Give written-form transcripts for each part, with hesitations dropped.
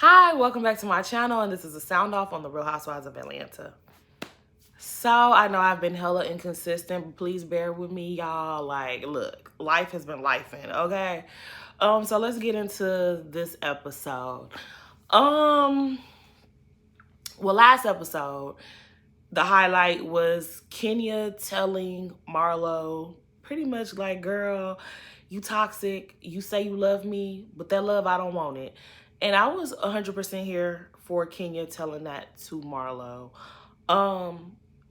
Hi, welcome back to my channel, and this is a sound off on the Real Housewives of Atlanta. So, I know I've been hella inconsistent, but please bear with me, y'all. Like, look, life has been lifing, okay? So let's get into this episode. Well, last episode, the highlight was Kenya telling Marlo pretty much like, girl, you toxic, you say you love me, but that love, I don't want it. And I was 100% here for Kenya telling that to Marlo.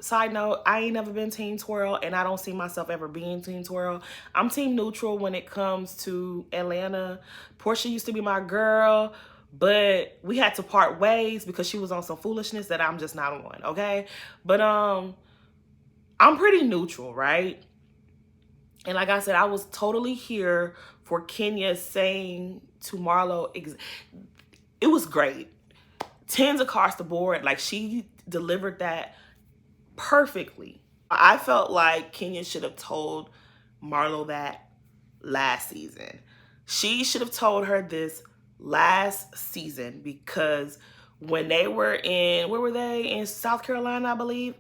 Side note, I ain't never been Team Twirl, and I don't see myself ever being Team Twirl. I'm Team Neutral when it comes to Atlanta. Portia used to be my girl, but we had to part ways because she was on some foolishness that I'm just not on, okay? But I'm pretty neutral, right? And like I said, I was totally here for Kenya saying to Marlo, it was great. 10s across the board. Like, she delivered that perfectly. I felt like Kenya should have told Marlo that last season. She should have told her this last season, because when they were in, where were they? In South Carolina, I believe.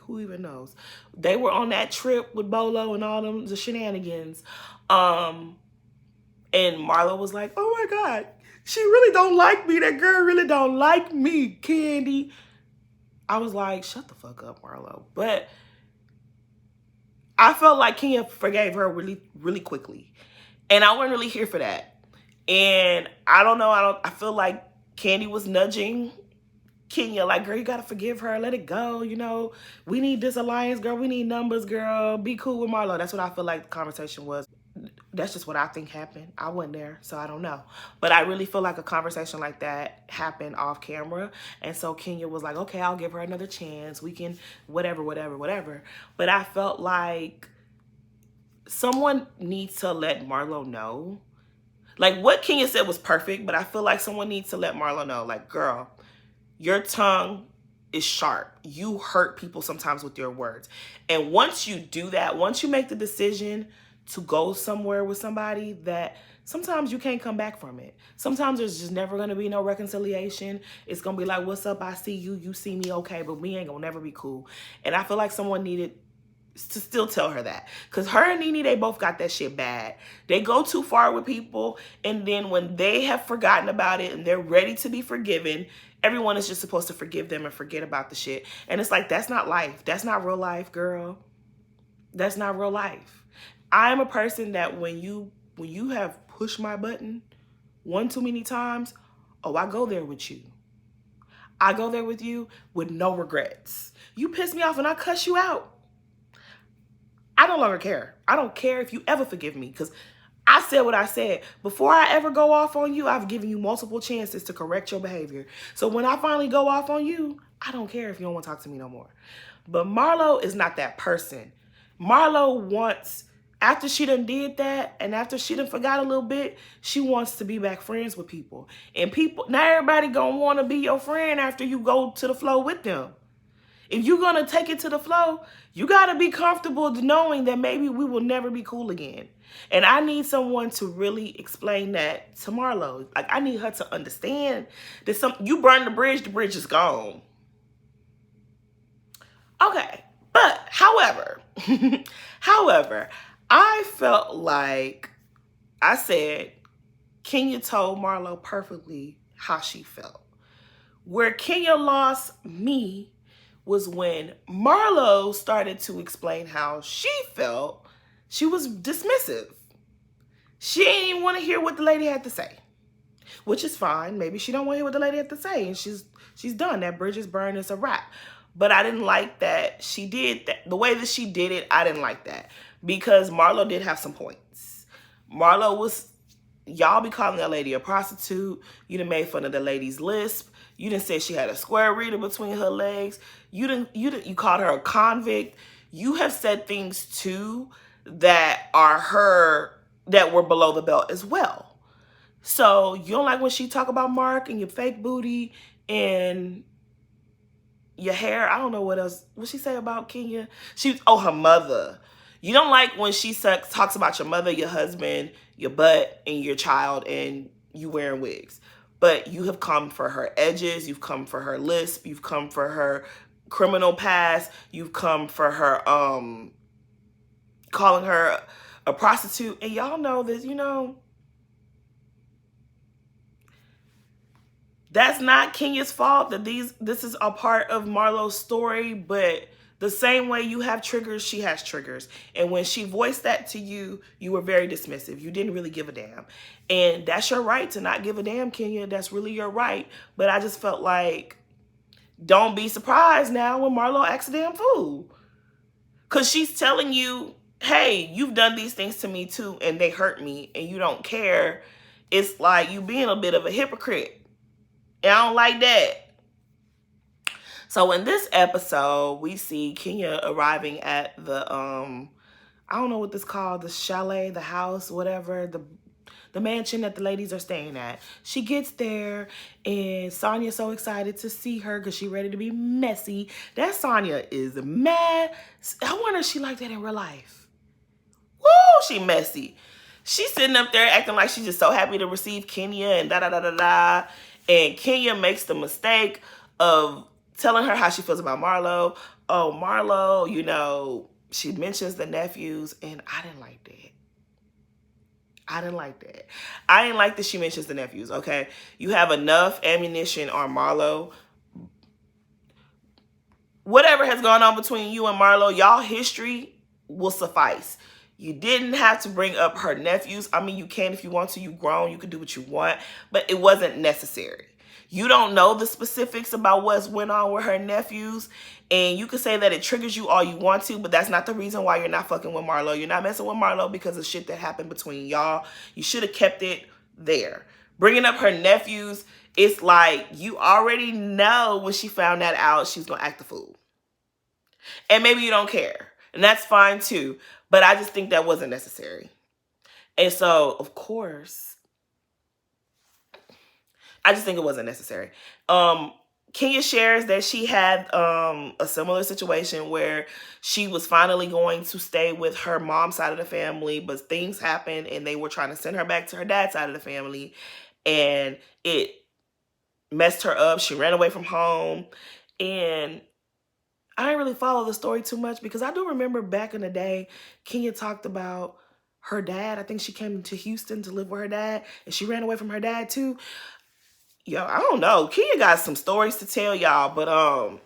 Who even knows? They were on that trip with Bolo and all them, the shenanigans. And Marlo was like, oh my God, she really don't like me. That girl really don't like me, Kandi. I was like, shut the fuck up, Marlo. But I felt like Kenya forgave her really, really quickly. And I wasn't really here for that. And I don't know, I feel like Kandi was nudging Kenya, like, girl, you gotta forgive her, let it go, you know, we need this alliance, girl, we need numbers, girl, be cool with Marlo. That's what I feel like the conversation was. That's just what I think happened. I wasn't there, so I don't know. But I really feel like a conversation like that happened off camera. And so Kenya was like, okay, I'll give her another chance. We can whatever. But I felt like someone needs to let Marlo know. Like, what Kenya said was perfect, but I feel like someone needs to let Marlo know, like, girl, your tongue is sharp. You hurt people sometimes with your words. And once you do that, once you make the decision to go somewhere with somebody, that sometimes you can't come back from it. Sometimes there's just never going to be no reconciliation. It's going to be like, what's up? I see you. You see me. Okay. But we ain't going to never be cool. And I feel like someone needed to still tell her that, because her and Nene, they both got that shit bad. They go too far with people, and then when they have forgotten about it and they're ready to be forgiven, everyone is just supposed to forgive them and forget about the shit. And it's like, that's not life. That's not real life, girl. That's not real life. I'm a person that when you have pushed my button one too many times, oh, I go there with you. I go there with you with no regrets. You piss me off and I cuss you out, I no longer care. I don't care if you ever forgive me, because I said what I said. Before I ever go off on you, I've given you multiple chances to correct your behavior. So when I finally go off on you, I don't care if you don't want to talk to me no more. But Marlo is not that person. Marlo wants, after she done did that, and after she done forgot a little bit, she wants to be back friends with people. And people, not everybody gonna want to be your friend after you go to the flow with them. If you're going to take it to the flow, you got to be comfortable knowing that maybe we will never be cool again. And I need someone to really explain that to Marlo. Like, I need her to understand that you burn the bridge is gone. Okay. But, however, I felt like I said Kenya told Marlo perfectly how she felt. Where Kenya lost me was when Marlo started to explain how she felt. She was dismissive. She didn't even want to hear what the lady had to say, which is fine. Maybe she don't want to hear what the lady had to say, and she's done. That bridge is burned. It's a wrap. But I didn't like that she did that. The way that she did it, I didn't like that, because Marlo did have some points. Marlo was, y'all be calling that lady a prostitute. You done made fun of the lady's lisp. You didn't say she had a square reader between her legs. You called her a convict. You have said things too that were below the belt as well. So you don't like when she talk about Mark and your fake booty and your hair. I don't know what else. What she say about Kenya? Her mother. You don't like when she talks about your mother, your husband, your butt, and your child, and you wearing wigs. but you have come for her edges, you've come for her lisp, you've come for her criminal past, you've come for her calling her a prostitute. And y'all know this, you know, that's not Kenya's fault that this is a part of Marlo's story, but the same way you have triggers, she has triggers. And when she voiced that to you, you were very dismissive. You didn't really give a damn. And that's your right to not give a damn, Kenya. That's really your right. But I just felt like, don't be surprised now when Marlo acts a damn fool. Because she's telling you, hey, you've done these things to me too, and they hurt me, and you don't care. It's like you being a bit of a hypocrite. And I don't like that. So in this episode, we see Kenya arriving at the I don't know what this called, the chalet, the house, whatever, the mansion that the ladies are staying at. She gets there and Sonya's so excited to see her because she's ready to be messy. That Sonya is mad. I wonder if she like that in real life. Woo, she messy. She's sitting up there acting like she's just so happy to receive Kenya and da-da-da-da-da. And Kenya makes the mistake of telling her how she feels about Marlo. Oh, Marlo, you know, she mentions the nephews, and I didn't like that. I didn't like that. I didn't like that she mentions the nephews, okay? You have enough ammunition on Marlo. Whatever has gone on between you and Marlo, y'all history will suffice. You didn't have to bring up her nephews. I mean, you can if you want to. You've grown. You can do what you want. But it wasn't necessary. You don't know the specifics about what's went on with her nephews. And you can say that it triggers you all you want to, but that's not the reason why you're not fucking with Marlo. You're not messing with Marlo because of shit that happened between y'all. You should have kept it there. Bringing up her nephews, it's like you already know when she found that out, she's going to act the fool. And maybe you don't care. And that's fine too. But I just think that wasn't necessary. And so, of course, I just think it wasn't necessary. Kenya shares that she had a similar situation where she was finally going to stay with her mom's side of the family, but things happened and they were trying to send her back to her dad's side of the family. And it messed her up. She ran away from home. And I didn't really follow the story too much because I do remember back in the day, Kenya talked about her dad. I think she came to Houston to live with her dad and she ran away from her dad too. Yo, I don't know. Kenya got some stories to tell y'all, but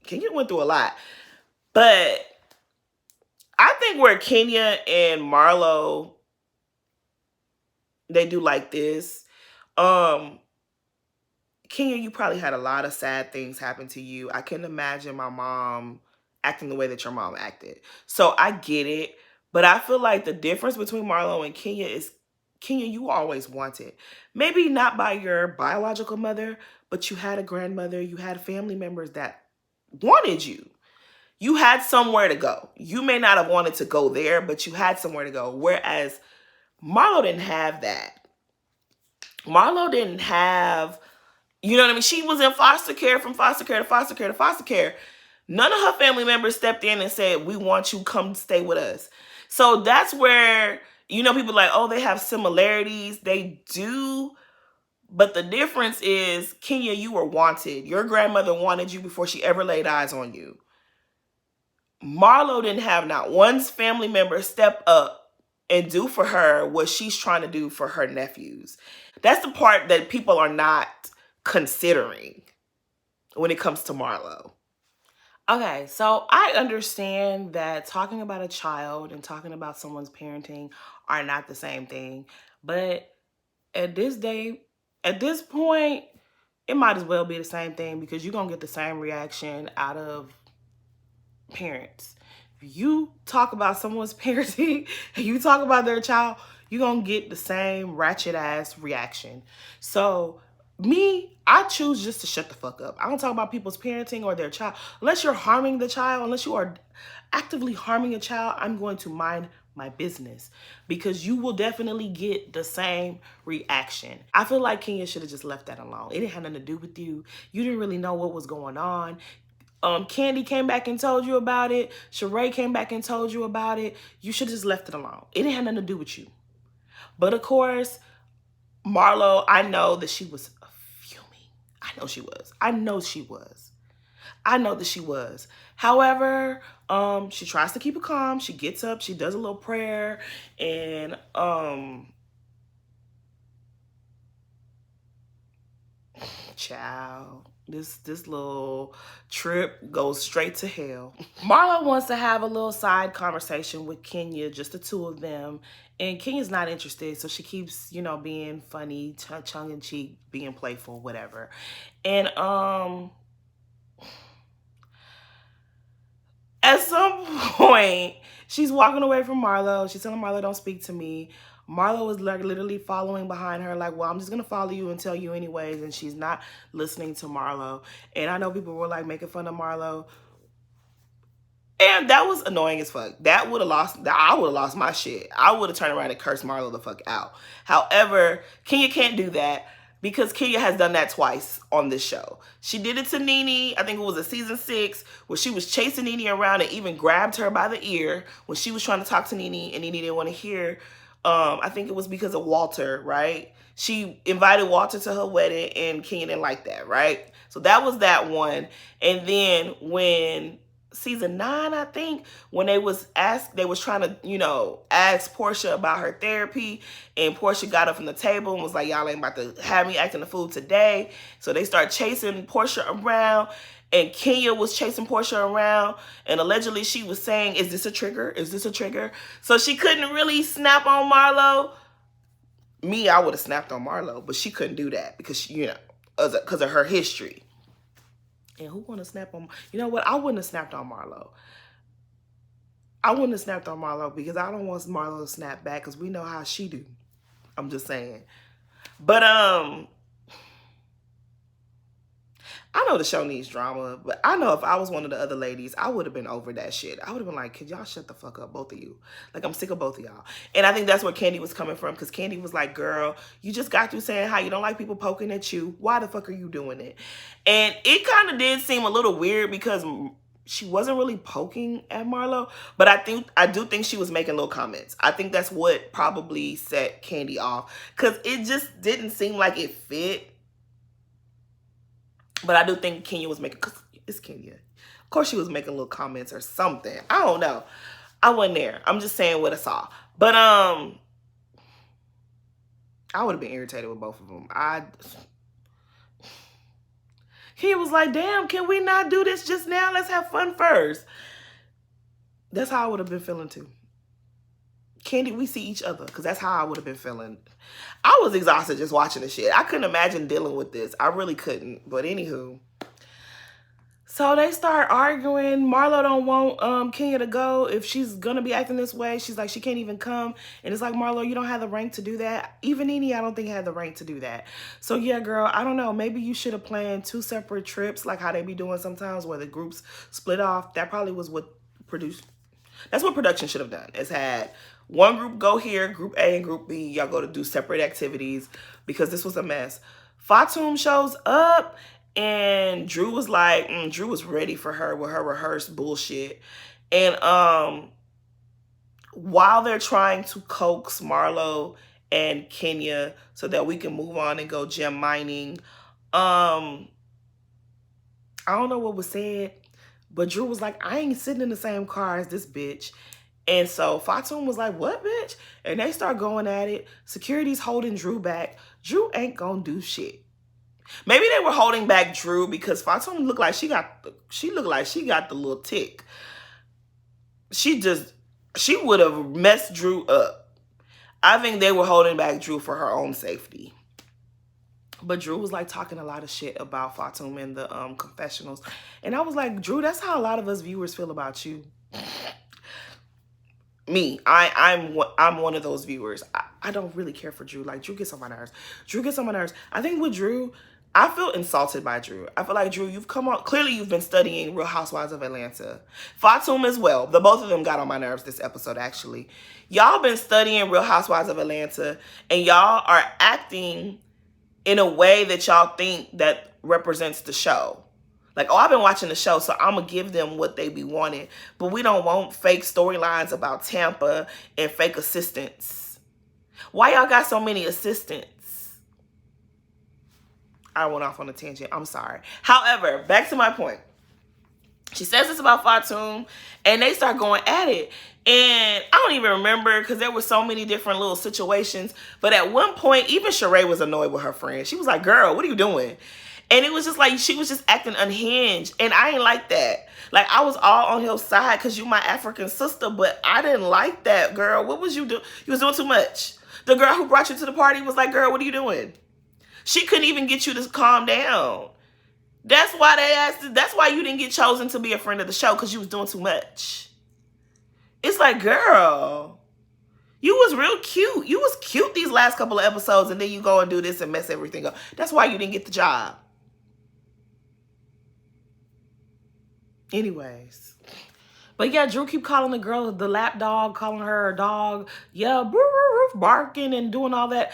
Kenya went through a lot. But I think where Kenya and Marlo, they do like this. Kenya, you probably had a lot of sad things happen to you. I couldn't imagine my mom acting the way that your mom acted. So I get it. But I feel like the difference between Marlo and Kenya is, Kenya, you always wanted. Maybe not by your biological mother, but you had a grandmother. You had family members that wanted you. You had somewhere to go. You may not have wanted to go there, but you had somewhere to go. Whereas Marlo didn't have that. Marlo didn't have... You know what I mean? She was in foster care, from foster care to foster care to foster care. None of her family members stepped in and said, we want you, come stay with us. So that's where, you know, people are like, oh, they have similarities. They do. But the difference is, Kenya, you were wanted. Your grandmother wanted you before she ever laid eyes on you. Marlo didn't have not one family member step up and do for her what she's trying to do for her nephews. That's the part that people are not considering when it comes to Marlo. Okay, so I understand that talking about a child and talking about someone's parenting are not the same thing, but at this point, it might as well be the same thing because you're gonna get the same reaction out of parents. If you talk about someone's parenting and you talk about their child, you're gonna get the same ratchet ass reaction. So me, I choose just to shut the fuck up. I don't talk about people's parenting or their child. Unless you're harming the child, unless you are actively harming a child, I'm going to mind my business because you will definitely get the same reaction. I feel like Kenya should have just left that alone. It didn't have nothing to do with you. You didn't really know what was going on. Kandi came back and told you about it. Sheree came back and told you about it. You should have just left it alone. It didn't have nothing to do with you. But of course, Marlo, I know that she was know she was. I know she was. I know that she was. However, she tries to keep it calm. She gets up, she does a little prayer, and child, this little trip goes straight to hell. Marlo wants to have a little side conversation with Kenya, just the two of them. And Kenya's not interested, so she keeps, you know, being funny, tongue-in-cheek, being playful, whatever. And at some point, she's walking away from Marlo. She's telling Marlo, don't speak to me. Marlo is like literally following behind her, like, well, I'm just gonna follow you and tell you anyways. And she's not listening to Marlo. And I know people were like making fun of Marlo. And that was annoying as fuck. I would have lost my shit. I would have turned around and cursed Marlo the fuck out. However, Kenya can't do that because Kenya has done that twice on this show. She did it to Nene, I think it was a season 6, where she was chasing Nene around and even grabbed her by the ear when she was trying to talk to Nene and Nene didn't want to hear. I think it was because of Walter, right? She invited Walter to her wedding and Kenya didn't like that, right? So that was that one. And then when season 9, I think, when they was trying to, you know, ask Portia about her therapy, and Portia got up from the table and was like, y'all ain't about to have me acting the fool today. So they start chasing Portia around, and Kenya was chasing Portia around, and allegedly she was saying, is this a trigger? Is this a trigger? So she couldn't really snap on Marlo. Me, I would have snapped on Marlo, but she couldn't do that because she, you know, because of her history. And who want to snap on? You know what? I wouldn't have snapped on Marlo. I wouldn't have snapped on Marlo because I don't want Marlo to snap back because we know how she do. I'm just saying. But I know the show needs drama, but I know if I was one of the other ladies, I would have been over that shit. I would have been like, could y'all shut the fuck up, both of you? Like, I'm sick of both of y'all. And I think that's where Kandi was coming from, because Kandi was like, girl, you just got through saying how you don't like people poking at you. Why the fuck are you doing it? And it kind of did seem a little weird because she wasn't really poking at Marlo, but I do think she was making little comments. I think that's what probably set Kandi off, because it just didn't seem like it fit. But I do think Kenya was making, because it's Kenya. Of course she was making little comments or something. I don't know. I wasn't there. I'm just saying what I saw. But I would have been irritated with both of them. He was like, damn, can we not do this just now? Let's have fun first. That's how I would have been feeling too. Kandi, we see each other, because that's how I would have been feeling. I was exhausted just watching the shit. I couldn't imagine dealing with this. I really couldn't. But anywho. So they start arguing. Marlo don't want Kenya to go. If she's going to be acting this way, she's like, she can't even come. And it's like, Marlo, you don't have the rank to do that. Even Nene, I don't think had the rank to do that. So yeah, girl, I don't know. Maybe you should have planned 2 separate trips, like how they be doing sometimes, where the groups split off. That probably was what that's what production should have done, is had one group go here, group A and group B, y'all go to do separate activities, because this was a mess. Fatum shows up, and Drew was like, Drew was ready for her with her rehearsed bullshit. And while they're trying to coax Marlo and Kenya so that we can move on and go gem mining, I don't know what was said, but Drew was like, I ain't sitting in the same car as this bitch. And so Fatum was like, what, bitch? And they start going at it. Security's holding Drew back. Drew ain't gonna do shit. Maybe they were holding back Drew because Fatum looked like she got the little tick. She would have messed Drew up. I think they were holding back Drew for her own safety. But Drew was like talking a lot of shit about Fatum in the confessionals. And I was like, Drew, that's how a lot of us viewers feel about you. Me, I'm one of those viewers. I don't really care for Drew. Like, Drew gets on my nerves. Drew gets on my nerves. I think with Drew, I feel insulted by Drew. I feel like, Drew, you've come on. Clearly, you've been studying Real Housewives of Atlanta. Fatum as well. The both of them got on my nerves this episode, actually. Y'all been studying Real Housewives of Atlanta, and y'all are acting in a way that y'all think that represents the show. Like, oh, I've been watching the show, so I'm going to give them what they be wanting. But we don't want fake storylines about Tampa and fake assistants. Why y'all got so many assistants? I went off on a tangent. I'm sorry. However, back to my point. She says this about Fatum, and they start going at it. And I don't even remember because there were so many different little situations. But at one point, even Sheree was annoyed with her friend. She was like, girl, what are you doing? And it was just like, she was just acting unhinged. And I ain't like that. Like, I was all on your side because you my African sister, but I didn't like that, girl. What was you doing? You was doing too much. The girl who brought you to the party was like, girl, what are you doing? She couldn't even get you to calm down. That's why they asked. That's why you didn't get chosen to be a friend of the show, because you was doing too much. It's like, girl, you was real cute. You was cute these last couple of episodes, and then you go and do this and mess everything up. That's why you didn't get the job. Anyways. But yeah, Drew keep calling the girl the lap dog, calling her a dog. Yeah, barking and doing all that.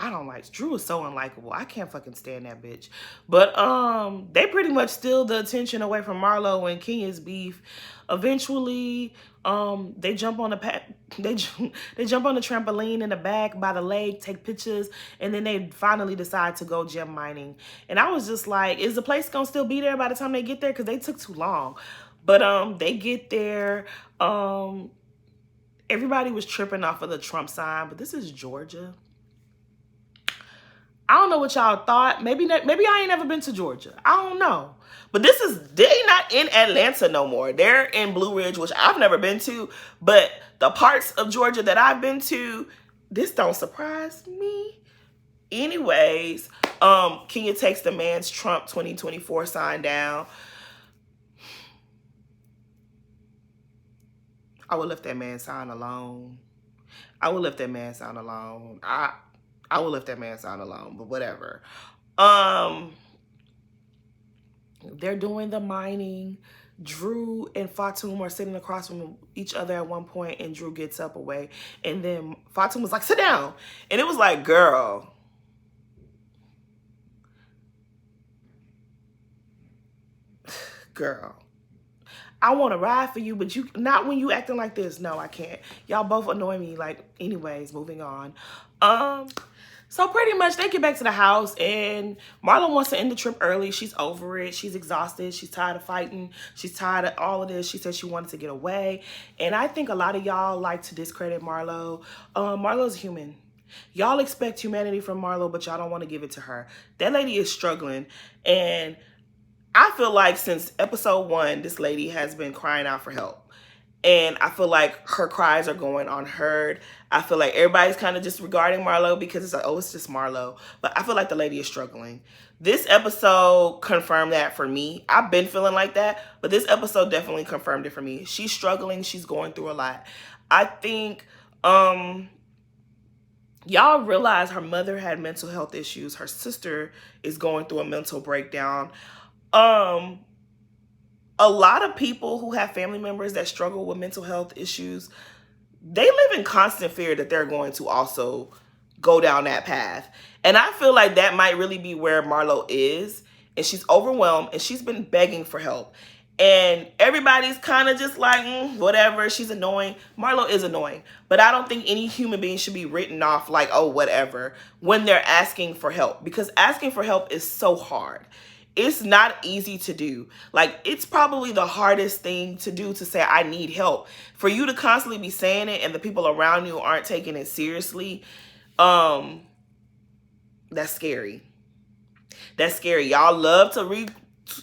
I don't like, Drew is so unlikable. I can't fucking stand that bitch. But they pretty much steal the attention away from Marlo and Kenya's beef. Eventually, they jump on the they jump on the trampoline in the back by the lake, take pictures, and then they finally decide to go gem mining. And I was just like, is the place gonna still be there by the time they get there? Because they took too long. But they get there. Everybody was tripping off of the Trump sign, but this is Georgia. I don't know what y'all thought. Maybe I ain't never been to Georgia. I don't know. But they not in Atlanta no more. They're in Blue Ridge, which I've never been to. But the parts of Georgia that I've been to, this don't surprise me. Anyways, Kenya takes the man's Trump 2024 sign down. I would left that man's sign alone. I would left that man's sign alone. I will let that man sign alone, but whatever. They're doing the mining. Drew and Fatum are sitting across from each other at one point, and Drew gets up away. And then Fatum was like, sit down. And it was like, girl. Girl. I want to ride for you, but you not when you acting like this. No, I can't. Y'all both annoy me. Like, anyways, moving on. So pretty much they get back to the house, and Marlo wants to end the trip early. She's over it. She's exhausted. She's tired of fighting. She's tired of all of this. She said she wanted to get away. And I think a lot of y'all like to discredit Marlo. Marlo's human. Y'all expect humanity from Marlo, but y'all don't want to give it to her. That lady is struggling. And I feel like since episode 1, this lady has been crying out for help. And I feel like her cries are going unheard. I feel like everybody's kind of disregarding Marlo because it's like, oh, it's just Marlo. But I feel like the lady is struggling. This episode confirmed that for me. I've been feeling like that, but this episode definitely confirmed it for me. She's struggling. She's going through a lot. I think y'all realize her mother had mental health issues. Her sister is going through a mental breakdown. A lot of people who have family members that struggle with mental health issues, they live in constant fear that they're going to also go down that path. And I feel like that might really be where Marlo is. And she's overwhelmed, and she's been begging for help. And everybody's kind of just like, whatever, she's annoying. Marlo is annoying. But I don't think any human being should be written off like, oh, whatever, when they're asking for help. Because asking for help is so hard. It's not easy to do. Like, it's probably the hardest thing to do, to say, I need help. For you to constantly be saying it and the people around you aren't taking it seriously, that's scary. That's scary. Y'all love to retweet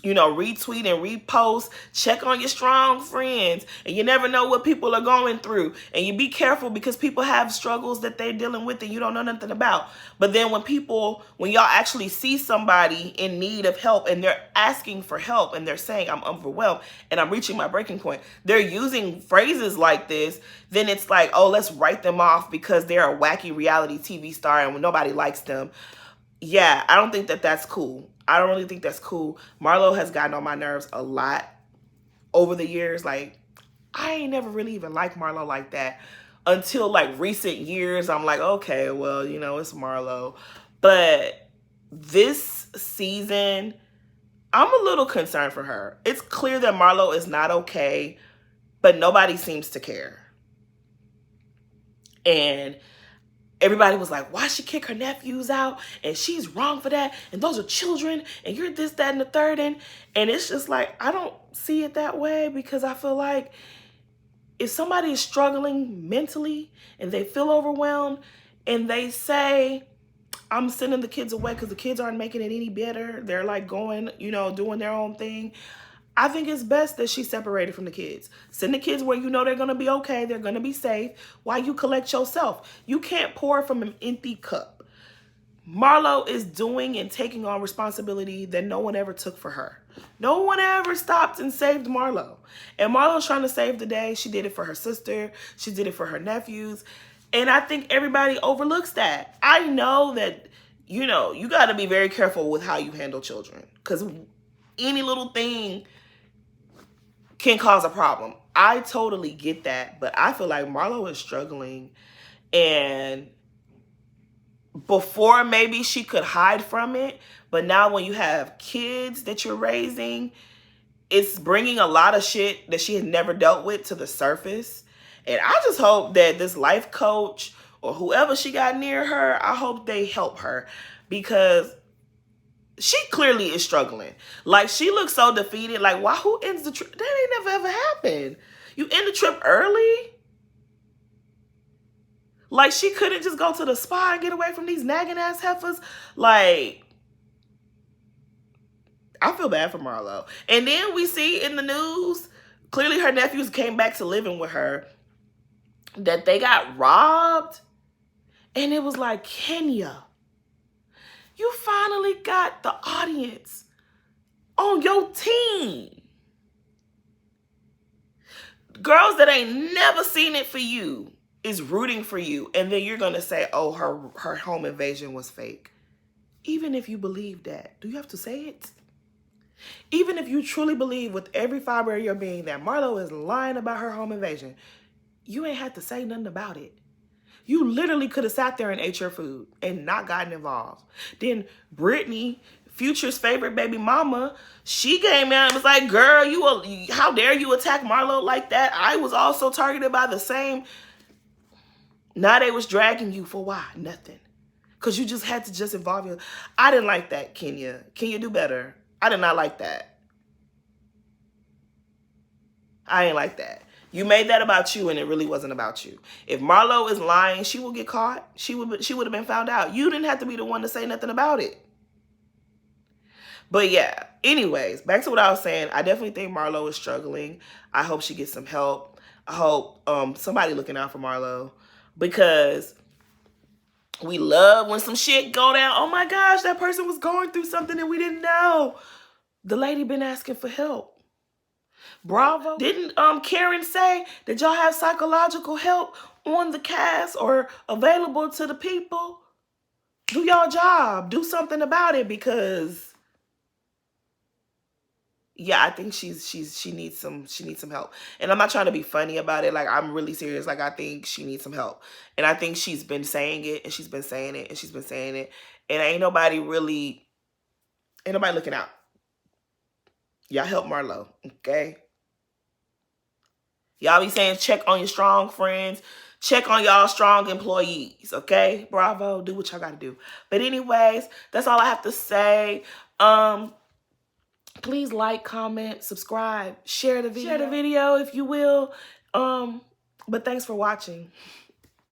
and repost. Check on your strong friends. And you never know what people are going through. And you be careful because people have struggles that they're dealing with and you don't know nothing about. But then when y'all actually see somebody in need of help and they're asking for help and they're saying, I'm overwhelmed and I'm reaching my breaking point, they're using phrases like this, then it's like, oh, let's write them off because they're a wacky reality TV star and nobody likes them. Yeah, I don't think that that's cool. I don't really think that's cool. Marlo has gotten on my nerves a lot over the years. Like, I ain't never really even liked Marlo like that until like recent years. I'm like, okay, well, it's Marlo. But this season, I'm a little concerned for her. It's clear that Marlo is not okay, but nobody seems to care. And everybody was like, why she kick her nephews out? And she's wrong for that. And those are children. And you're this, that, and the third. And it's just like, I don't see it that way, because I feel like if somebody is struggling mentally and they feel overwhelmed and they say, I'm sending the kids away because the kids aren't making it any better, they're like going, you know, doing their own thing, I think it's best that she's separated from the kids. Send the kids where you know they're going to be okay, they're going to be safe, while you collect yourself. You can't pour from an empty cup. Marlo is doing and taking on responsibility that no one ever took for her. No one ever stopped and saved Marlo. And Marlo's trying to save the day. She did it for her sister. She did it for her nephews. And I think everybody overlooks that. I know that, you know, you got to be very careful with how you handle children, because any little thing can cause a problem. I totally get that. But I feel like Marlo is struggling, and before maybe she could hide from it, but now when you have kids that you're raising, it's bringing a lot of shit that she had never dealt with to the surface. And I just hope that this life coach or whoever she got near her, I hope they help her, because she clearly is struggling. Like, she looks so defeated. Like, why? Who ends the trip? That ain't never ever happened. You end the trip early? Like, she couldn't just go to the spa and get away from these nagging ass heifers. Like, I feel bad for Marlo. And then we see in the news, clearly her nephews came back to living with her, that they got robbed. And it was like, Kenya, you finally got the audience on your team. Girls that ain't never seen it for you is rooting for you, and then you're gonna say, oh, her home invasion was fake. Even if you believe that, do you have to say it? Even if you truly believe with every fiber of your being that Marlo is lying about her home invasion, you ain't had to say nothing about it. You literally could have sat there and ate your food and not gotten involved. Then Brittany, Future's favorite baby mama, she came out and was like, girl, how dare you attack Marlo like that? I was also targeted by the same. Now they was dragging you for why? Nothing. Because you just had to just involve your... I didn't like that, Kenya. Can you do better? I did not like that. I ain't like that. You made that about you, and it really wasn't about you. If Marlo is lying, she will get caught. She would have been found out. You didn't have to be the one to say nothing about it. But yeah, anyways, back to what I was saying. I definitely think Marlo is struggling. I hope she gets some help. I hope somebody looking out for Marlo, because we love when some shit go down. Oh my gosh, that person was going through something and we didn't know. The lady been asking for help. Bravo. Didn't Karen say that y'all have psychological help on the cast or available to the people? Do y'all job. Do something about it, because yeah, I think she needs some help. And I'm not trying to be funny about it. Like, I'm really serious. Like, I think she needs some help. And I think she's been saying it, and she's been saying it, and she's been saying it. And ain't nobody looking out. Y'all help Marlo, okay? Y'all be saying check on your strong friends. Check on y'all strong employees, okay? Bravo, do what y'all gotta do. But anyways, that's all I have to say. Please like, comment, subscribe, share the video if you will. But thanks for watching.